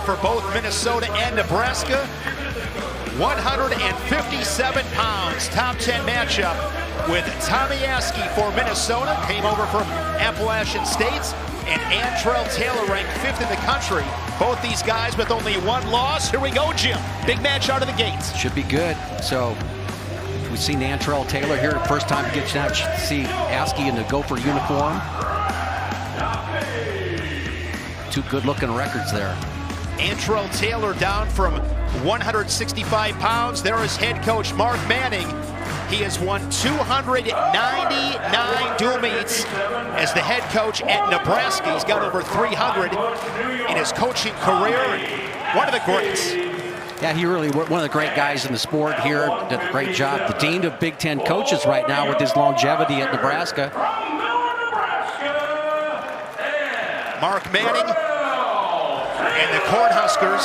for both Minnesota and Nebraska. 157 pounds, top 10 matchup with Tommy Askey for Minnesota, came over from Appalachian State, and Antrell Taylor ranked 5th in the country. Both these guys with only one loss. Here we go, Jim. Big match out of the gates. Should be good. So we've seen Antrell Taylor here. First time to get to see Askey in the Gopher uniform. Two good-looking records there. Antrell Taylor down from 165 pounds. There is head coach Mark Manning. He has won 299 dual meets as the head coach at Nebraska. He's got over 300 in his coaching career. One of the greats. Yeah, he really, one of the great guys in the sport here. Did a great job. The dean of Big Ten coaches right now with his longevity at Nebraska. Mark Manning and the Cornhuskers,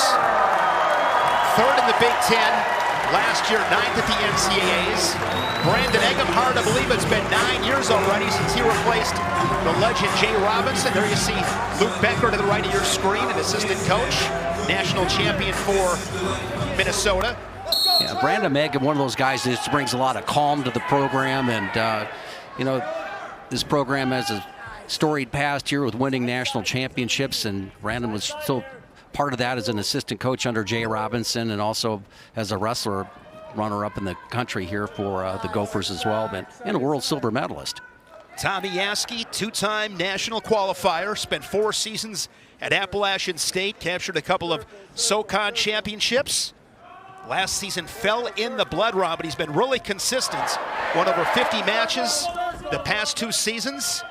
3rd in the Big Ten. Last year, 9th at the NCAAs. Brandon Eggum, hard to believe it's been 9 years already since he replaced the legend Jay Robinson. There you see Luke Becker to the right of your screen, an assistant coach, national champion for Minnesota. Yeah, Brandon Eggum, one of those guys that just brings a lot of calm to the program. And, you know, this program has a storied past here with winning national championships, and Brandon was still part of that as an assistant coach under Jay Robinson, and also as a wrestler, runner-up in the country here for the Gophers as well, and a world silver medalist. Tommy Askey, 2-time national qualifier, spent 4 seasons at Appalachian State, captured a couple of SoCon championships. Last season fell in the blood round, but he's been really consistent. Won over 50 matches the past 2 seasons.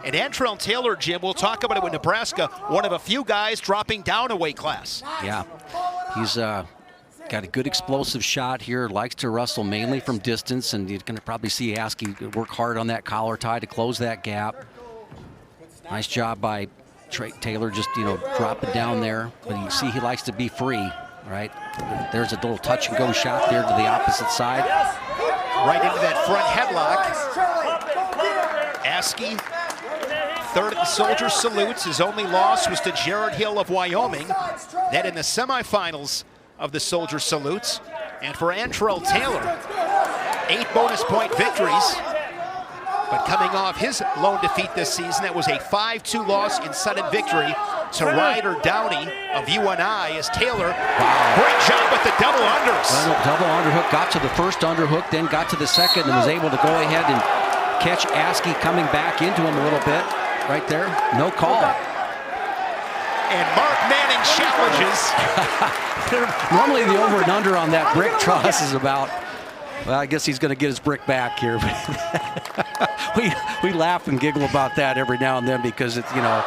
And Antrell Taylor, Jim, we'll talk about it with Nebraska, one of a few guys dropping down a weight class. Yeah, he's got a good explosive shot here, likes to wrestle mainly from distance, and you're going to probably see Askey work hard on that collar tie to close that gap. Nice job by Taylor, just, you know, dropping down there. But you see he likes to be free, right? There's a little touch and go shot there to the opposite side. Right into that front headlock. Askey, 3rd at the Soldier Salutes. His only loss was to Jared Hill of Wyoming. That in the semifinals of the Soldier Salutes. And for Antrell Taylor, 8 bonus point victories. But coming off his lone defeat this season, that was a 5-2 loss in sudden victory to Ryder Downey of UNI as Taylor, great job with the double unders. Well, double underhook, got to the first underhook, then got to the second, and was able to go ahead and catch Askey coming back into him a little bit. Right there, no call. And Mark Manning challenges. Normally the over and under on that brick truss is about, well, I guess he's going to get his brick back here. we laugh and giggle about that every now and then because it's, you know,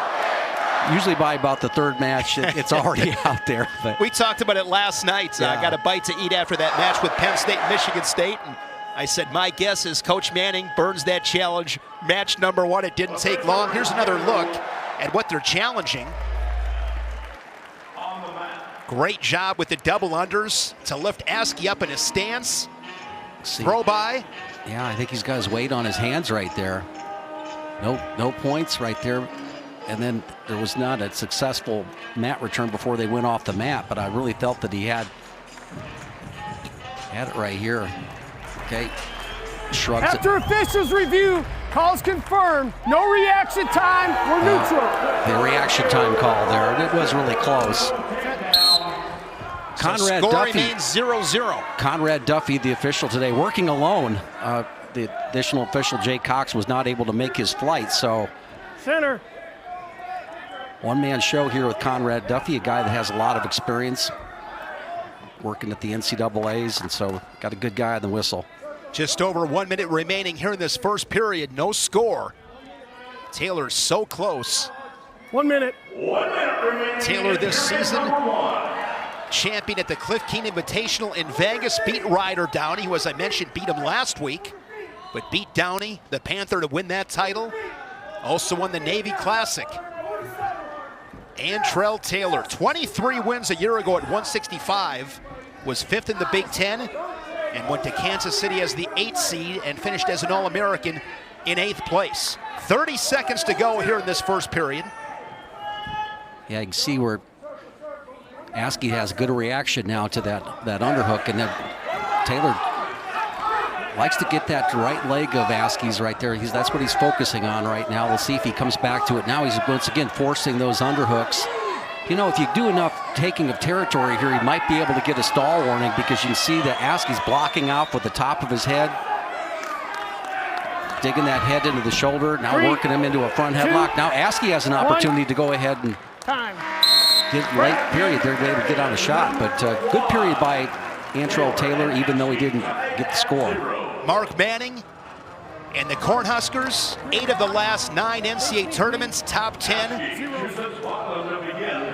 usually by about the 3rd match, it's already out there. But we talked about it last night. I got a bite to eat after that match with Penn State and Michigan State. And I said, my guess is Coach Manning burns that challenge. Match number 1, it didn't take long. Here's another look at what they're challenging. Great job with the double unders to lift Askey up in his stance. Throw by. Yeah, I think he's got his weight on his hands right there. No points right there. And then there was not a successful mat return before they went off the mat, but I really felt that he had it right here. Okay, shrugs After officials review, calls confirmed. No reaction time. We're neutral. The reaction time call there. It was really close. Conrad Score Duffy remains 0-0. Conrad Duffy, the official today, working alone. The additional official, Jay Cox, was not able to make his flight. So, center. One-man show here with Conrad Duffy, a guy that has a lot of experience working at the NCAAs, and so got a good guy on the whistle. Just over 1 minute remaining here in this first period. No score. Taylor's so close. 1 minute. Taylor this season, champion at the Cliff Keen Invitational in Vegas, beat Ryder Downey, who, as I mentioned, beat him last week, but beat Downey, the Panther, to win that title. Also won the Navy Classic. Antrell Taylor, 23 wins a year ago at 165, was 5th in the Big Ten, and went to Kansas City as the 8th seed and finished as an All-American in 8th place. 30 seconds to go here in this first period. Yeah, you can see where Askey has a good reaction now to that underhook, and then Taylor likes to get that right leg of Askey's right there. That's what he's focusing on right now. We'll see if he comes back to it. Now he's once again forcing those underhooks. You know, if you do enough taking of territory here, he might be able to get a stall warning, because you can see that Askey's blocking out with the top of his head, digging that head into the shoulder, now working him into a front headlock. Now Askey has an opportunity to go ahead and get late period. They're able to get on a shot, but good period by Antrell Taylor, even though he didn't get the score. Mark Manning and the Cornhuskers, 8 of the last 9 NCAA tournaments, top 10.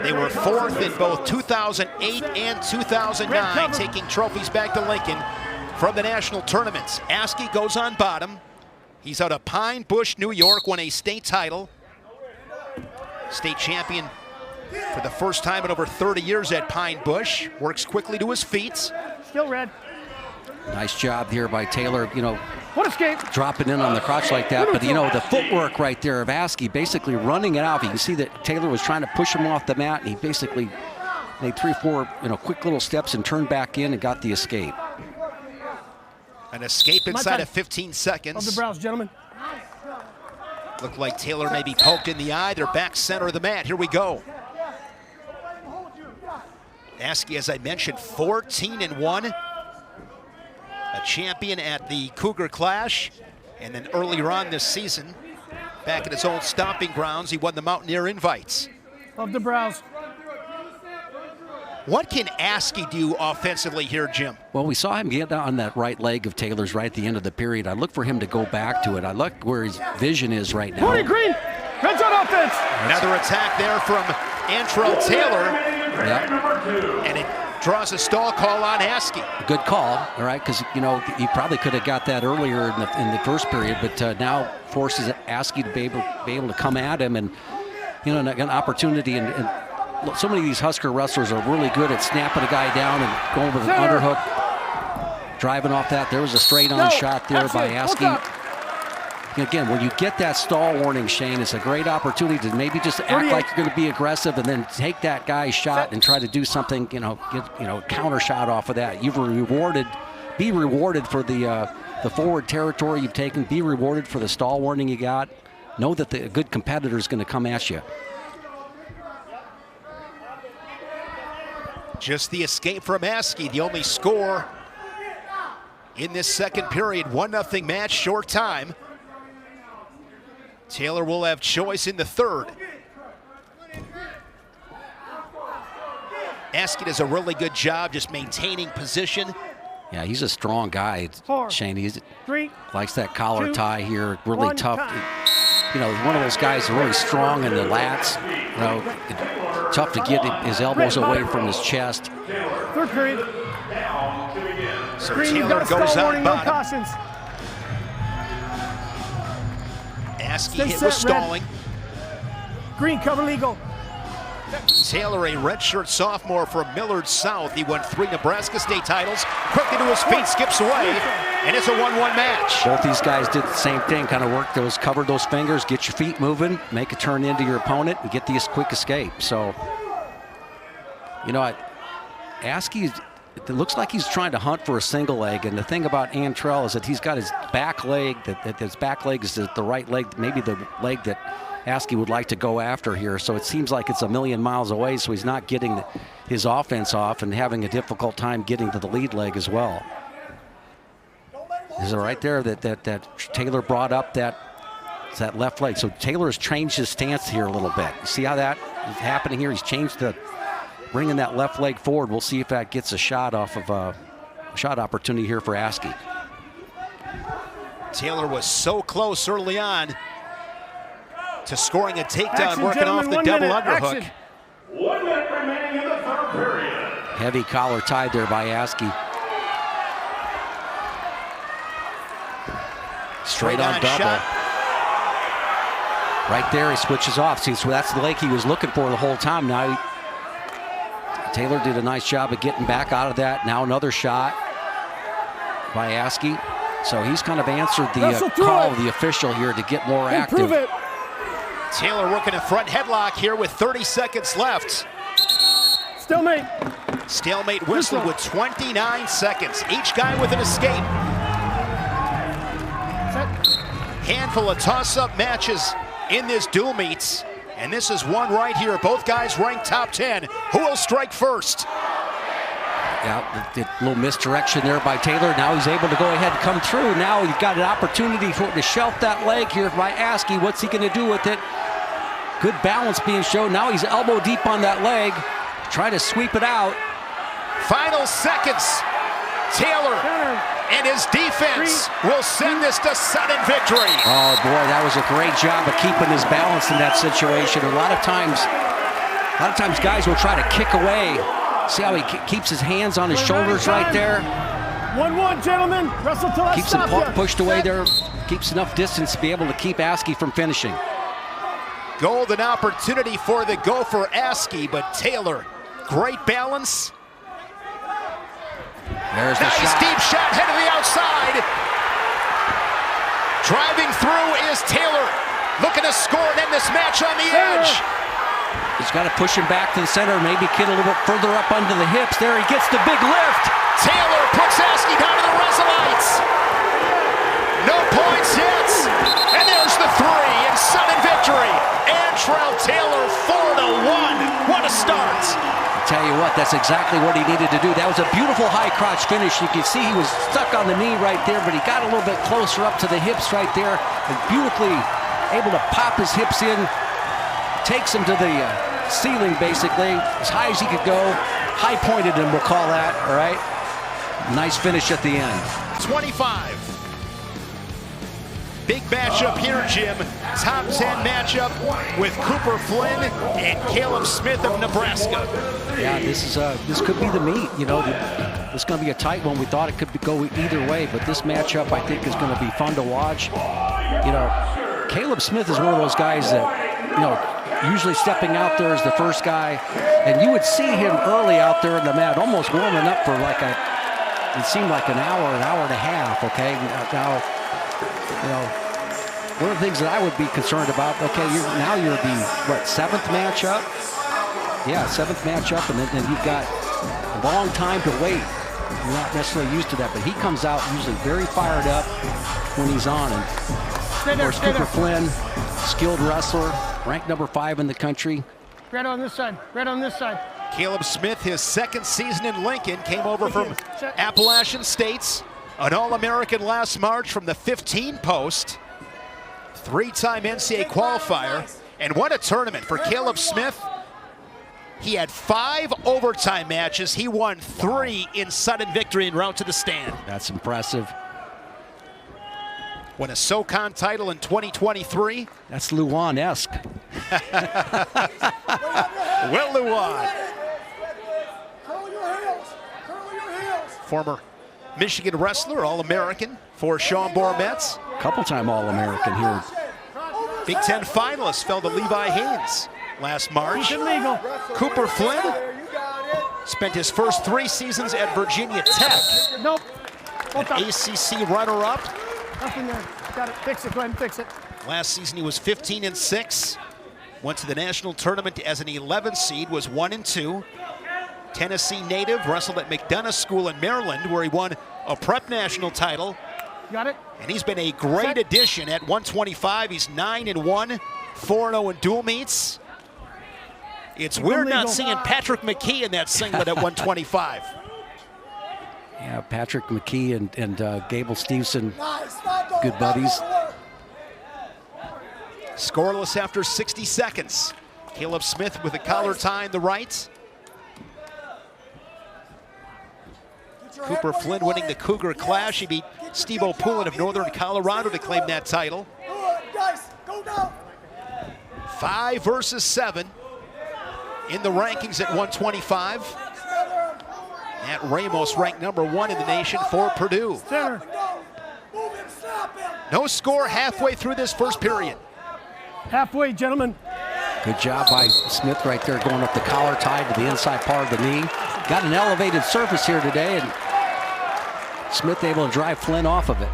They were 4th in both 2008 and 2009, taking trophies back to Lincoln from the national tournaments. Askey goes on bottom. He's out of Pine Bush, New York, won a state title. State champion for the first time in over 30 years at Pine Bush. Works quickly to his feet. Still red. Nice job here by Taylor, you know, What escape? dropping in on the crotch like that. But, you know, the footwork right there of Askey basically running it out. You can see that Taylor was trying to push him off the mat, and he basically made 3 or 4, you know, quick little steps and turned back in and got the escape. An escape inside of 15 seconds. Of the brows, gentlemen. Looked like Taylor may be poked in the eye. They're back center of the mat. Here we go. Askey, as I mentioned, 14-1. A champion at the Cougar Clash. And then earlier on this season, back at his own stomping grounds, he won the Mountaineer Invites. Of the brows. What can Askey do offensively here, Jim? Well, we saw him get on that right leg of Taylor's right at the end of the period. I look for him to go back to it. I look where his vision is right now. 40 green. Red zone offense. Another attack there from Antrell Taylor. Yep. And it draws a stall call on Askey. Good call, all right, because, you know, he probably could have got that earlier in the first period, but now forces Askey to be able to come at him, and, you know, an opportunity. And so many of these Husker wrestlers are really good at snapping a guy down and going with an underhook, driving off that. There was a straight-on shot there by Askey. Again, when you get that stall warning, Shane, it's a great opportunity to maybe just act like you're going to be aggressive and then take that guy's shot and try to do something, you know, get, you know, counter shot off of that. You've be rewarded for the forward territory you've taken. Be rewarded for the stall warning you got. Know that the good competitor is going to come at you. Just the escape from Askey, the only score in this second period. 1-0 match, short time. Taylor will have choice in the third. Askey does a really good job just maintaining position. Yeah, he's a strong guy, Shane. He likes that collar tie here, really tough. You know, one of those guys who's really strong in the lats. You know, tough to get his elbows away from his chest. Third period. So Taylor goes on bottom. Askey hit with stalling. Green cover legal. Taylor, a redshirt sophomore from Millard South. He won 3 Nebraska state titles. Quickly to his feet, skips away, and it's a 1-1 match. Both these guys did the same thing, kind of work those, cover those fingers, get your feet moving, make a turn into your opponent, and get the quick escape. So, you know, Askey, it looks like he's trying to hunt for a single leg, and the thing about Antrell is that he's got his back leg, that his back leg is the right leg, maybe the leg that Askey would like to go after here. So it seems like it's a million miles away, so he's not getting his offense off and having a difficult time getting to the lead leg as well. Is it right there that Taylor brought up that left leg? So Taylor has changed his stance here a little bit. You see how that is happening here? He's changed bringing that left leg forward. We'll see if that gets a shot off of a shot opportunity here for Askey. Taylor was so close early on to scoring a takedown, working off the double underhook. 1 minute remaining in the third period. Heavy collar tied there by Askey. Straight on double. Shot. Right there, he switches off. See, so that's the leg he was looking for the whole time. Now Taylor did a nice job of getting back out of that. Now another shot by Askey. So he's kind of answered the call of the official here to get more active. Taylor working a front headlock here with 30 seconds left. Stalemate. Stalemate whistle with 29 seconds. Each guy with an escape. Set. Handful of toss-up matches in this dual meets. And this is one right here. Both guys ranked top 10. Who will strike first? Yeah, a little misdirection there by Taylor. Now he's able to go ahead and come through. Now he's got an opportunity to shelf that leg here by Askey. What's he going to do with it? Good balance being shown. Now he's elbow deep on that leg. Trying to sweep it out. Final seconds. Taylor and his defense will send this to sudden victory. Oh boy, that was a great job of keeping his balance in that situation. A lot of times guys will try to kick away. See how he keeps his hands on his shoulders right there. 1-1, gentlemen. Wrestle till I Keeps him stop you. pushed away there. Keeps enough distance to be able to keep Askey from finishing. Golden opportunity for the Gopher Askey, but Taylor, great balance. There's the Nice shot. deep shot, head to the outside. Driving through is Taylor, looking to score and end this match on the edge. He's got to push him back to the center, maybe get a little bit further up under the hips. There he gets the big lift. Taylor puts Askey down to the Resolites. No points yet. And there's the three in sudden victory. Antrell Taylor 4-1. What a start. I tell you what, that's exactly what he needed to do. That was a beautiful high crotch finish. You can see he was stuck on the knee right there, but he got a little bit closer up to the hips right there and beautifully able to pop his hips in. Takes him to the ceiling, basically, as high as he could go. High-pointed him, we'll call that, all right? Nice finish at the end. 25. Big matchup here, Jim. Top 10 matchup with Cooper Flynn and Caleb Smith of Nebraska. Yeah, this could be the meet. You know, it's going to be a tight one. We thought it could go either way, but this matchup, I think, is going to be fun to watch. You know, Caleb Smith is one of those guys that, you know, usually stepping out there as the first guy, and you would see him early out there in the mat, almost warming up for it seemed like an hour and a half, okay? Now, you know, one of the things that I would be concerned about, okay, now you're the, seventh matchup? Yeah, seventh matchup, and then you've got a long time to wait. You're not necessarily used to that, but he comes out usually very fired up when he's on. And of course, Cooper Flynn, skilled wrestler, ranked number 5 in the country. Red on this side. Red on this side. Caleb Smith, his second season in Lincoln, came over from Appalachian States, an All-American last March from the 15 post, 3-time NCAA qualifier, and what a tournament for Caleb Smith. He had 5 overtime matches. He won 3 in sudden victory en route to the stand. That's impressive. Won a SoCon title in 2023. That's Luan-esque. Will Luan. Former Michigan wrestler, All-American for Vombaur Mets. Couple-time All-American here. Big Ten finalist fell to Levi Haynes last March. Illegal. Cooper Flynn spent his first 3 seasons at Virginia Tech. Nope. An ACC runner-up. Nothing there. Got it. Fix it. Go ahead and fix it. Last season he was 15-6. Went to the national tournament as an 11 seed, was 1-2. Tennessee native, wrestled at McDonough School in Maryland, where he won a prep national title. Got it. And he's been a great addition at 125. He's 9-1, 4-0 in dual meets. It's weird not seeing Patrick McKee in that singlet at 125. Yeah, Patrick McKee and Gable Stevenson, good buddies. Scoreless after 60 seconds. Caleb Smith with a collar tie in the right. Cooper Flynn winning the Cougar Clash. He beat Steve O'Poulin of Northern Colorado to claim that title. 5 versus 7 in the rankings at 125. Matt Ramos ranked number 1 in the nation for Purdue. Center. No score halfway through this first period. Halfway, gentlemen. Good job by Smith right there, going up the collar tied to the inside part of the knee. Got an elevated surface here today, and Smith able to drive Flynn off of it.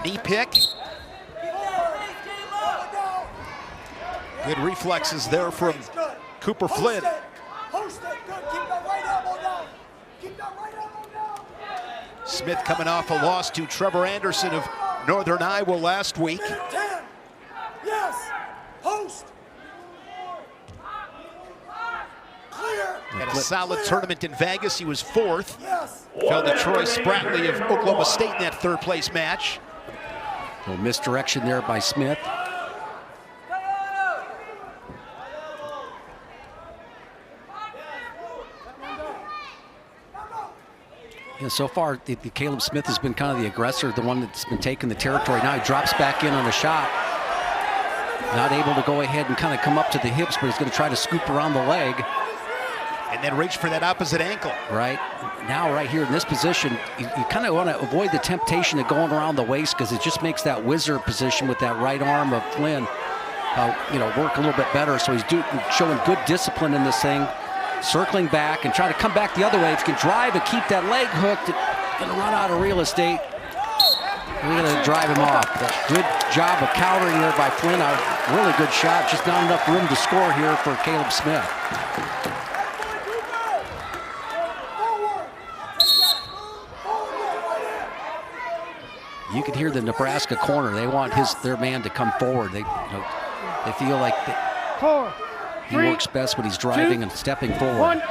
Knee pick. Good reflexes there from Cooper Flynn. Smith coming off a loss to Trevor Anderson of Northern Iowa last week. 10. Yes. Post. Clear. Had a solid tournament in Vegas. He was 4th. Yes. Fell to Troy Spratley of Oklahoma State in that 3rd place match. A little misdirection there by Smith. Yeah, so far, Caleb Smith has been kind of the aggressor, the one that's been taking the territory. Now he drops back in on a shot. Not able to go ahead and kind of come up to the hips, but he's going to try to scoop around the leg. And then reach for that opposite ankle. Right. Now, right here in this position, you kind of want to avoid the temptation of going around the waist because it just makes that whizzer position with that right arm of Flynn, work a little bit better. So he's showing good discipline in this thing. Circling back and trying to come back the other way. If you can drive and keep that leg hooked, it's going to run out of real estate. We're going to drive him off. Good job of countering there by Flynn. A really good shot. Just not enough room to score here for Caleb Smith. You can hear the Nebraska corner. They want their man to come forward. They feel like he works best when he's driving and stepping forward.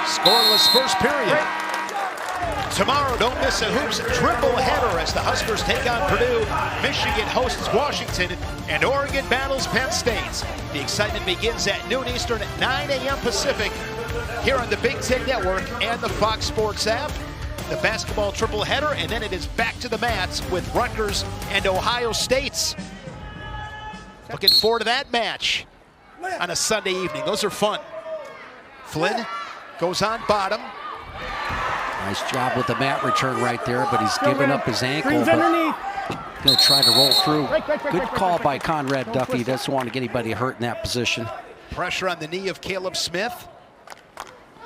Scoreless first period. Tomorrow, don't miss a hoops triple header as the Huskers take on Purdue. Michigan hosts Washington, and Oregon battles Penn State. The excitement begins at noon Eastern at 9 a.m. Pacific here on the Big Ten Network and the Fox Sports app. The basketball triple header, and then it is back to the mats with Rutgers and Ohio State. Looking forward to that match on a Sunday evening. Those are fun. Flynn goes on bottom. Nice job with the mat return right there, but he's giving up his ankle. Screens underneath. Going to try to roll through. Good call by Conrad Duffy. He doesn't want to get anybody hurt in that position. Pressure on the knee of Caleb Smith.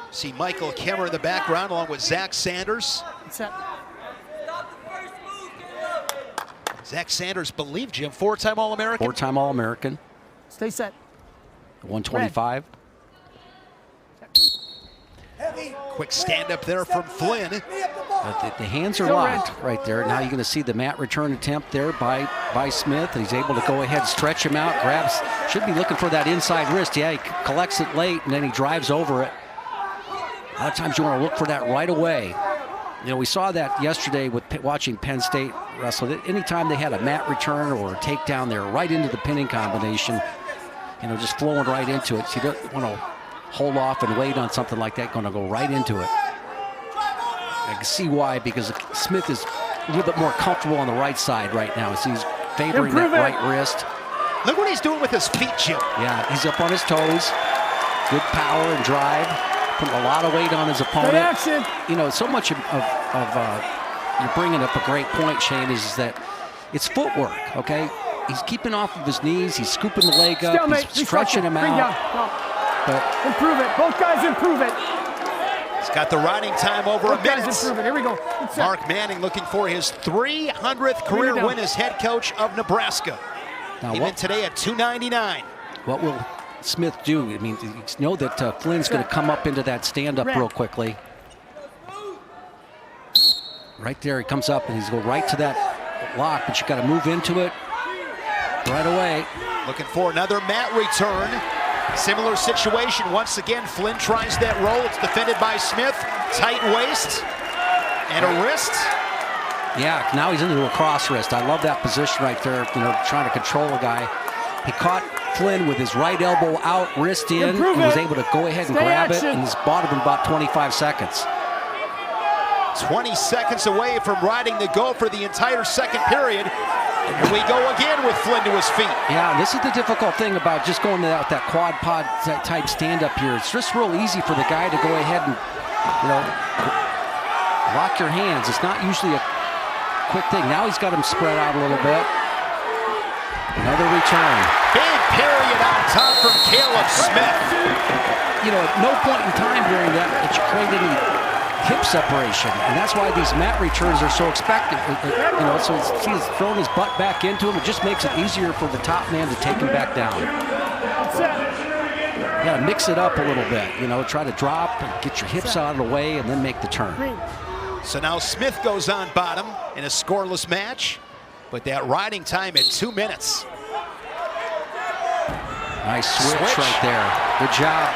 See Michael Kemmer in the background along with Zach Sanders. Zach Sanders, believe Jim, 4-time All-American. 4-time All-American. Stay set. 125. Quick stand up there from Flynn. But the hands are locked right there. Now you're going to see the mat return attempt there by Smith. He's able to go ahead and stretch him out, grabs, should be looking for that inside wrist. Yeah, he collects it late and then he drives over it. A lot of times you want to look for that right away. We saw that yesterday with watching Penn State wrestle. Anytime they had a mat return or a takedown, they're right into the pinning combination, just flowing right into it. So you don't want to hold off and wait on something like that, going to go right into it. I can see why, because Smith is a little bit more comfortable on the right side right now. So he's favoring that right wrist. Look what he's doing with his feet, Jim. Yeah, he's up on his toes. Good power and drive. Putting a lot of weight on his opponent. Action. So much of you're bringing up a great point, Shane, is that it's footwork, okay? He's keeping off of his knees. He's scooping the leg up. He's stretching him out. But improve it. Both guys improve it. He's got the riding time over a minute. Improve it. Here we go. Mark Manning looking for his 300th career win as head coach of Nebraska. Now Even today at 299. What will Smith do? I mean, you know that Flynn's going to come up into that stand-up real quickly. Right there, he comes up and he's going right to that lock, but you got to move into it right away. Looking for another mat return. Similar situation. Once again, Flynn tries that roll. It's defended by Smith. Tight waist and a wrist. Yeah, now he's into a cross wrist. I love that position right there, trying to control a guy. He caught Flynn with his right elbow out, wrist in, and was able to go ahead and grab it, and he's bought it in about 25 seconds. 20 seconds away from riding the go for the entire second period. Here we go again with Flynn to his feet. Yeah, this is the difficult thing about just going to that quad pod type stand-up here. It's just real easy for the guy to go ahead and, lock your hands. It's not usually a quick thing. Now he's got him spread out a little bit. Another return. Big period on top from Caleb Smith. At no point in time during that you create any hip separation, and that's why these mat returns are so expected. So he's throwing his butt back into him. It just makes it easier for the top man to take him back down. got to mix it up a little bit. You know, try to drop and get your hips out of the way and then make the turn. So now Smith goes on bottom in a scoreless match, but that riding time at 2 minutes. Nice switch right there. Good job.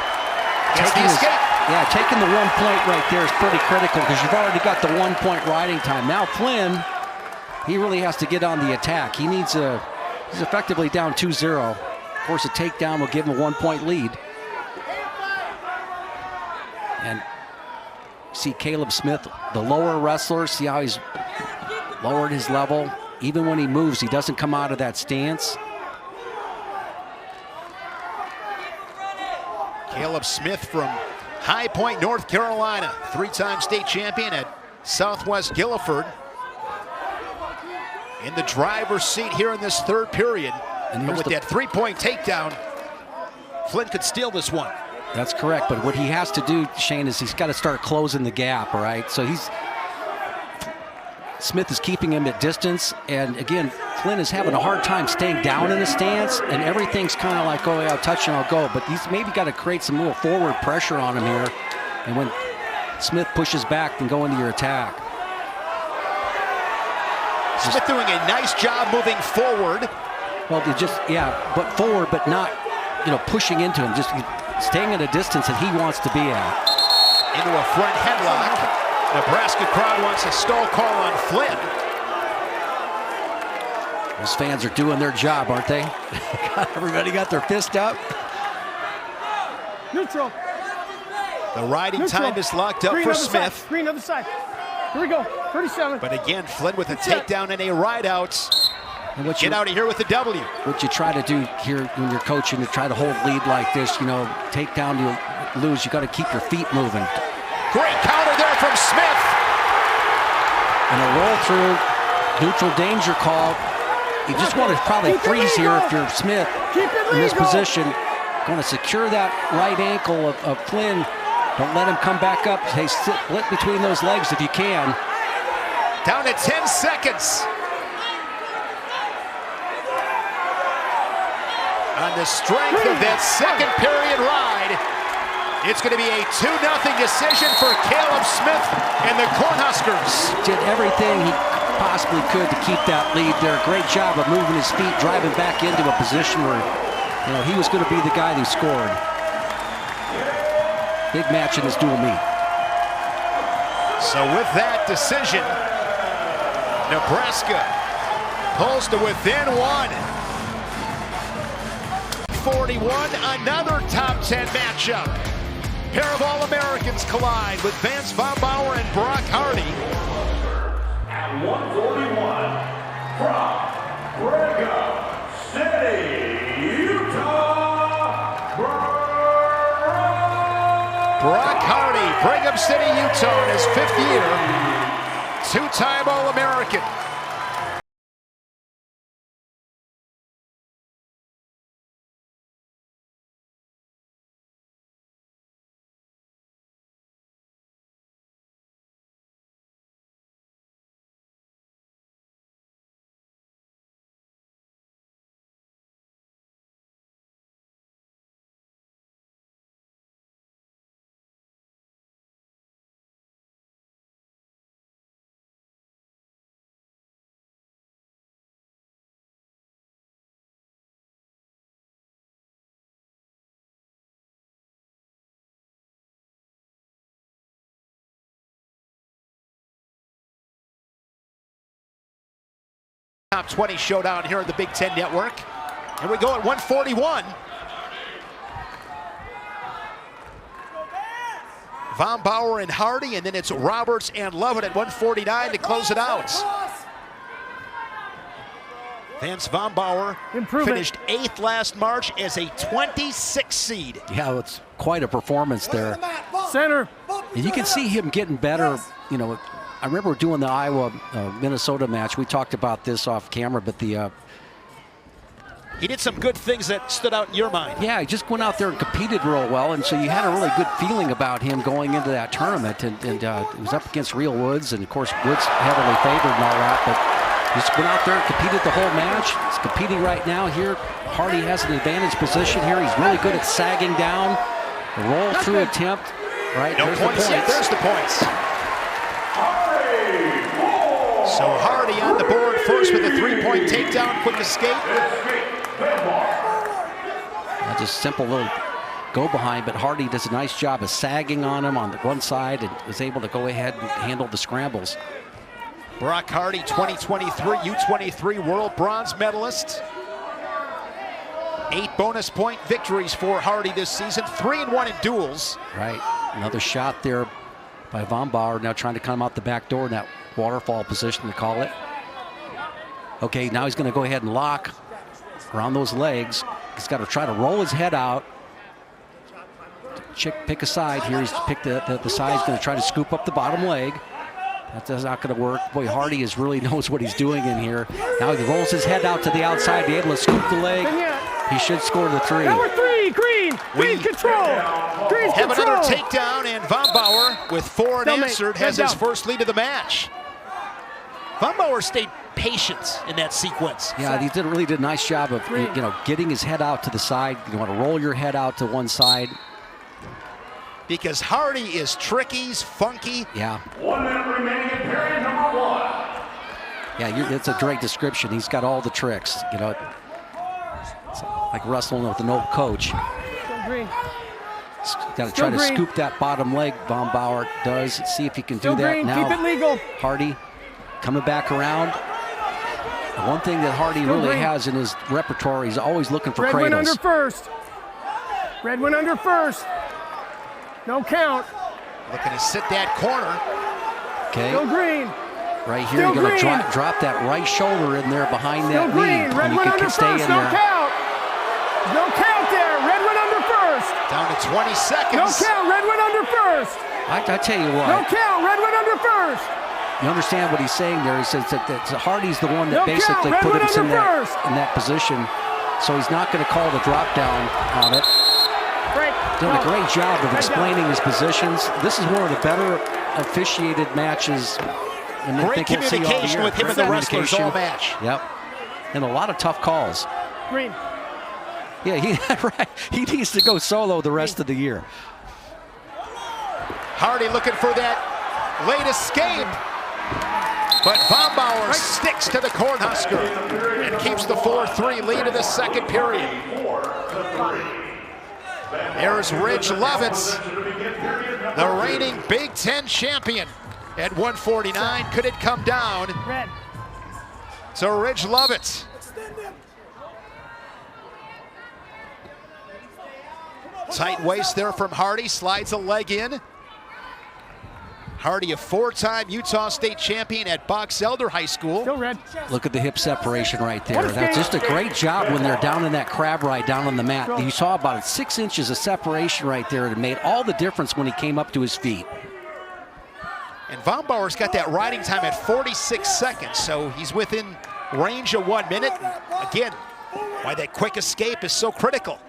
Gets the escape. Yeah, taking the 1 point right there is pretty critical because you've already got the 1 point riding time. Now Flynn, he really has to get on the attack. He needs he's effectively down 2-0. Of course, a takedown will give him a 1 point lead. And see Caleb Smith, the lower wrestler, see how he's lowered his level. Even when he moves, he doesn't come out of that stance. Caleb Smith from High Point, North Carolina, 3-time state champion at Southwest Guilford. In the driver's seat here in this third period. And with that 3-point takedown, Flynn could steal this one. That's correct, but what he has to do, Shane, is he's got to start closing the gap, all right? So Smith is keeping him at distance, and again, Flynn is having a hard time staying down in the stance, and everything's kind of like, oh, yeah, I'll touch and I'll go, but he's maybe got to create some little forward pressure on him here, and when Smith pushes back, then go into your attack. Smith doing a nice job moving forward. Well, but forward, but not, pushing into him, just staying at a distance that he wants to be at. Into a front headlock. Nebraska crowd wants a stall call on Flynn. Those fans are doing their job, aren't they? Everybody got their fist up. Neutral. The riding time is locked up for Smith. Green other side. Here we go. 37. But again, Flynn with a takedown and a ride out. And get out of here with the W. What you try to do here when you're coaching, you try to hold lead like this, take down, you lose, you got to keep your feet moving. Great counter there from Smith. And a roll through, neutral danger call. You just want to probably freeze here if you're Smith in this position. Going to secure that right ankle of Flynn. Don't let him come back up. Hey, split between those legs if you can. Down to 10 seconds. On the strength of that second period ride, it's going to be a 2-0 decision for Caleb Smith and the Cornhuskers. Did everything he possibly could to keep that lead there. Great job of moving his feet, driving back into a position where he was going to be the guy who scored. Big match in this dual meet. So with that decision, Nebraska pulls to within 1. 41, another top 10 matchup. Pair of All-Americans collide with Vance Vombaur and Brock Hardy. At 141, from Brigham City, Utah, Brock Hardy, Brigham City, Utah, in his 5th year. 2-time All-American. Top 20 showdown here on the Big Ten Network. Here we go at 141. Vombaur and Hardy, and then it's Roberts and Lovett at 149 to close it out. Vance Vombaur finished 8th last March as a 26 seed. Yeah, it's quite a performance there. Center. And you can see him getting better. I remember doing the Iowa-Minnesota match. We talked about this off camera, but he did some good things that stood out in your mind. Yeah, he just went out there and competed real well, and so you had a really good feeling about him going into that tournament. And it was up against Real Woods, and of course Woods heavily favored and all that. But He's been out there and competed the whole match. He's competing right now here. Hardy has an advantage position here. He's really good at sagging down. The roll through attempt. Right, No there's points the yet. points. There's the points. So Hardy on the board first with a 3-point takedown, quick escape. Just simple little go behind, but Hardy does a nice job of sagging on him on the one side and is able to go ahead and handle the scrambles. Brock Hardy, 2023 U23 World Bronze medalist. 8 bonus point victories for Hardy this season, 3-1 in duels. Right, another shot there by Vombaur, now trying to come out the back door in that waterfall position, to call it. Okay, now he's going to go ahead and lock around those legs. He's got to try to roll his head out. Pick a side here. He's picked the side. He's going to try to scoop up the bottom leg. That's not going to work. Boy, Hardy really knows what he's doing in here. Now he rolls his head out to the outside, be able to scoop the leg. He should score the 3. Number 3, Green. Green control. Green Have control. another takedown, and Vombaur, with 4 Don't unanswered, make- has head his down. first lead of the match. Vombaur stayed patient in that sequence. Yeah, he really did a nice job of getting his head out to the side. You want to roll your head out to one side. Because Hardy is tricky, he's funky. Yeah. 1 minute remaining in period number 1. Yeah, that's a great description. He's got all the tricks. It's like wrestling with an old coach. Go Green. Got to try to green. scoop that bottom leg. Vombaur does. See if he can do Still that green. now. Keep it legal. Hardy coming back around. The one thing that Hardy Still really green. has in his repertoire, he's always looking for Red went cradles. under first. Red went under first. No count. Looking to sit that corner. Okay, Still green. right here, Still you're going to green. drop that right shoulder in there behind Still that green. knee. Red And you went can under stay first. in No there. count. No count there. Red went under first. Down to 20 No seconds. count. Red went under first. I tell you what. No count. Red went under first. You understand what he's saying there? He says that Hardy's the one that No count. basically Red put went him under first. in that position. So he's not going to call the drop down on it. Break. Done a No. great job of Red explaining his positions. This is one of the better officiated matches. And I Great think we'll see all communication year. with him and Great the wrestlers all communication. match. Yep. And a lot of tough calls. Green. Yeah, right. He needs to go solo the rest of the year. Hardy looking for that late escape. But Vombaur sticks to the Cornhusker and keeps the 4-3 lead of the second period. There's Ridge Lovitz, the reigning Big Ten champion at 149. Could it come down Red. to Ridge Lovitz? Extend him. Tight waist there from Hardy, slides a leg in. Hardy, a 4-time Utah State champion at Box Elder High School. Still red. Look at the hip separation right there. What a That's stand. just a great job when they're down in that crab ride down on the mat. You saw about 6 inches of separation right there. It made all the difference when he came up to his feet. And Vombaur's got that riding time at 46 seconds, so he's within range of 1 minute. Again, why that quick escape is so critical.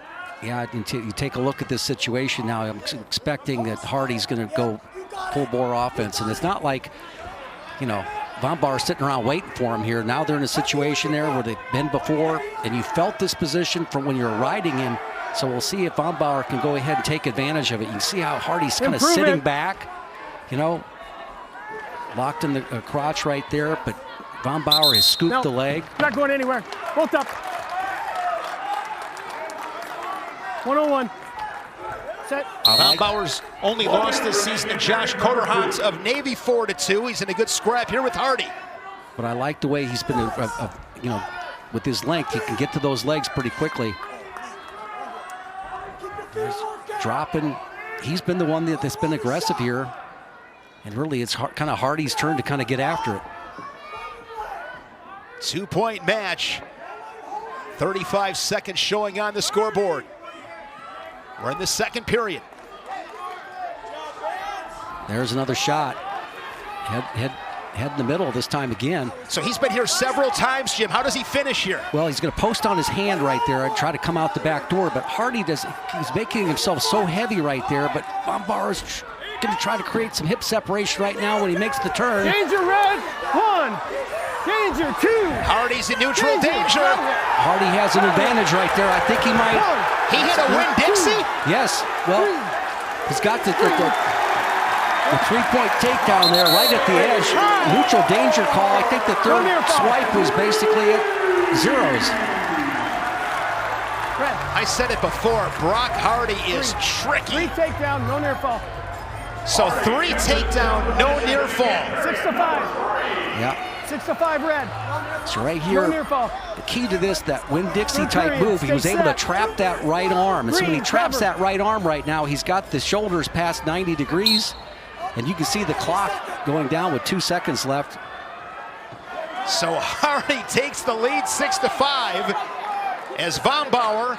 Yeah, you take a look at this situation now. I'm expecting that Hardy's going to go full bore offense, and it's not like, Vombaur's sitting around waiting for him here. Now they're in a situation there where they've been before, and you felt this position from when you're riding him. So we'll see if Vombaur can go ahead and take advantage of it. You can see how Hardy's kind of Improve sitting it. back, locked in the crotch right there, but Vombaur has scooped No. the leg. Not going anywhere. Both up. 101. Set. Vombaur's only lost this season to Josh Coderhans of Navy 4-2. He's in a good scrap here with Hardy. But I like the way he's been, with his length, he can get to those legs pretty quickly. Dropping. He's been the one that's been aggressive here. And really, it's kind of Hardy's turn to kind of get after it. 2-point match. 35 seconds showing on the scoreboard. We're in the second period. There's another shot. Head in the middle this time again. So he's been here several times, Jim. How does he finish here? Well, he's going to post on his hand right there and try to come out the back door, but Hardy he's making himself so heavy right there, but Vombaur is going to try to create some hip separation right now when he makes the turn. Danger red. 1. Danger, 2. Hardy's in neutral danger. Hardy has an advantage right there. I think he might. He hit a Winn-Dixie? Yes. Well, he's got the three-point takedown there right at the edge. Neutral danger call. I think the third swipe was basically at zeros. I said it before, Brock Hardy is tricky. 3 takedown, no near fall. So 3 takedown, no near fall. 6 to 5. Yeah. 6 to 5 red. So right No here, near fall. the key to this, that Winn-Dixie type period. move, he was Stay able to set. trap that right arm. And so when he Green, traps cover. that right arm right now, he's got the shoulders past 90 degrees. And you can see the clock going down with 2 seconds left. So Hardy takes the lead 6 to 5 as Vombaur.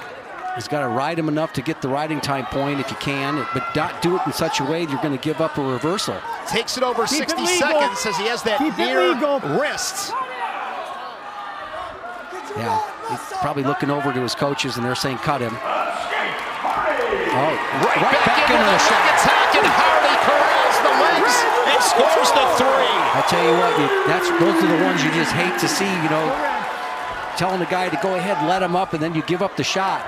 He's got to ride him enough to get the riding time point if you can, but not do it in such a way that you're going to give up a reversal. Takes it over Keep it 60 legal. seconds as he has that Keep it near legal. wrist. Yeah, he's probably looking over to his coaches, and they're saying cut him. Oh, Right back into the shot. attack, and Hardy corrals the legs and scores the 3. I tell you what, those are the ones you just hate to see, you know, telling the guy to go ahead and let him up, and then you give up the shot.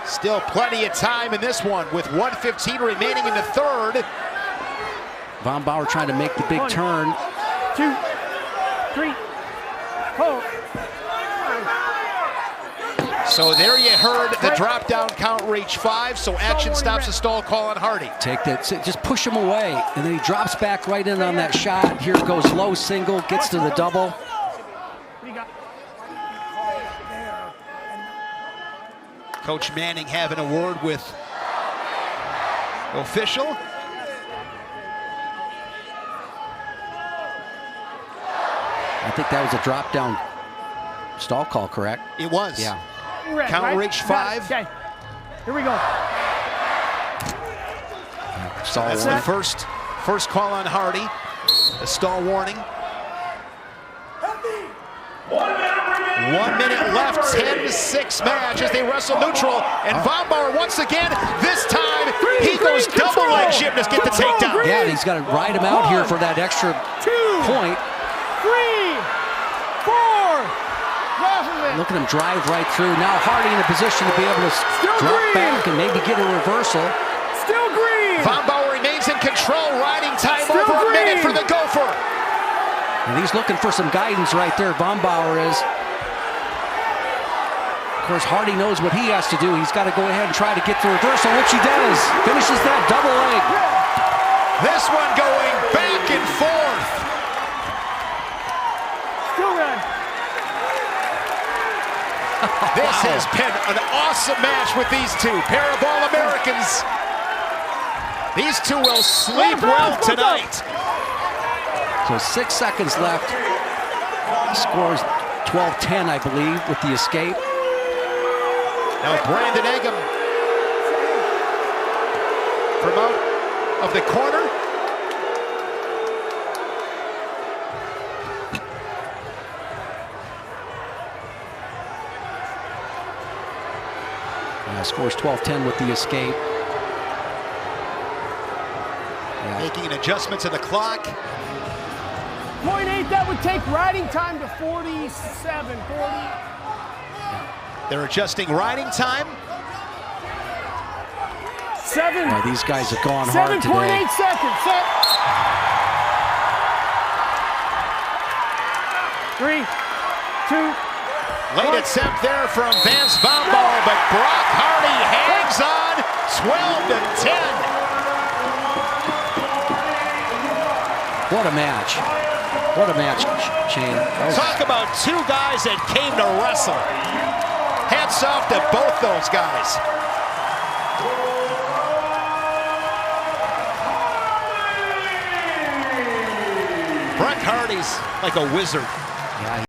Still plenty of time in this one with 1:15 remaining in the third. Vombaur trying to make the big 1, turn. 2, 3, 4. So there you heard the drop down count reach 5, so action stops the stall call on Hardy. Take that, just push him away, and then he drops back right in on that shot. Here goes low single, gets to the double. Coach Manning having a word with official. I think that was a drop down stall call, correct? It was. Yeah. Red, Count right? reach Got it. 5. Okay, here we go. Stall That's warning. the first call on Hardy. The stall warning. 1 minute left, 10-6 match as they wrestle neutral. And Vombaur once again, this time he goes double leg gymnast, get the takedown. Yeah, and he's got to ride him out here for that extra 2, point. 3, 4. Half of it. Look at him drive right through. Now Hardy in a position to be able to Still drop green. back and maybe get a reversal. Still green. Vombaur remains in control, riding time Still over a minute green. for the Gopher. And he's looking for some guidance right there, Vombaur is. Of course, Hardy knows what he has to do. He's got to go ahead and try to get the reversal, which he does. Finishes that double leg. This one going back and forth. Still red. This has been an awesome match with these two pair of All-Americans. These two will sleep well tonight. So 6 seconds left. Scores 12-10, I believe, with the escape. Now Brandon Eggum from out of the corner. Scores 12-10 with the escape. Yeah. Making an adjustment to the clock. 0.8, that would take riding time to 47, 40. They're adjusting riding time. 7. Now, these guys have gone hard 7.8 today. seconds. Set. 3, 2. Late attempt there from Vance Vombaur, but Brock Hardy hangs on 12-10. What a match. What a match, Shane. Talk about two guys that came to wrestle. Hats off to both those guys. Brock Hardy's like a wizard. Yeah.